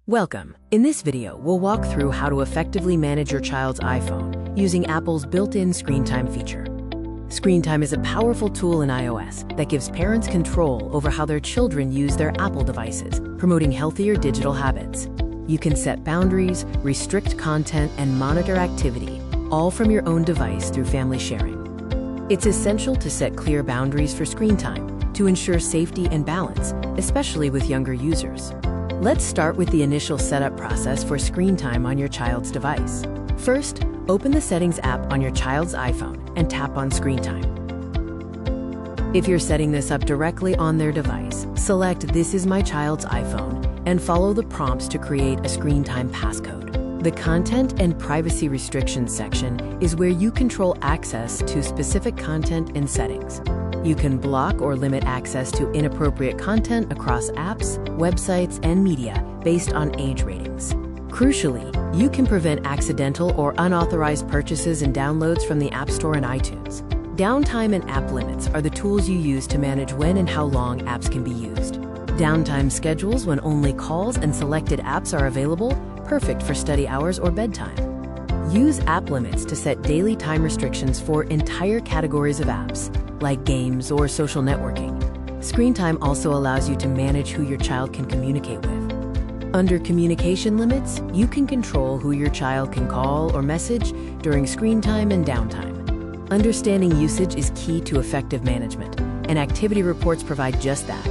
Welcome. In this video, we'll walk through how to effectively manage your child's iPhone using Apple's built-in Screen Time feature. Screen Time is a powerful tool in iOS that gives parents control over how their children use their Apple devices, promoting healthier digital habits. You can set boundaries, restrict content, and monitor activity, all from your own device through family sharing. It's essential to set clear boundaries for screen time to ensure safety and balance, especially with younger users. Let's start with the initial setup process for screen time on your child's device. First, open the Settings app on your child's iPhone and tap on Screen Time. If you're setting this up directly on their device, select "This is my child's iPhone" and follow the prompts to create a Screen Time passcode. The Content and Privacy Restrictions section is where you control access to specific content and settings. You can block or limit access to inappropriate content across apps, websites, and media based on age ratings. Crucially, you can prevent accidental or unauthorized purchases and downloads from the App Store and iTunes. Downtime and app limits are the tools you use to manage when and how long apps can be used. Downtime schedules when only calls and selected apps are available, perfect for study hours or bedtime. Use app limits to set daily time restrictions for entire categories of apps, like games or social networking. Screen time also allows you to manage who your child can communicate with. Under communication limits, you can control who your child can call or message during screen time and downtime. Understanding usage is key to effective management, and activity reports provide just that.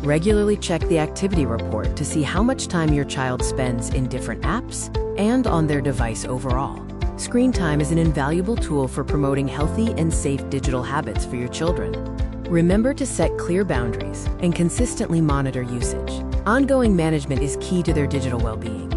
Regularly check the activity report to see how much time your child spends in different apps and on their device overall. Screen time is an invaluable tool for promoting healthy and safe digital habits for your children. Remember to set clear boundaries and consistently monitor usage. Ongoing management is key to their digital well-being.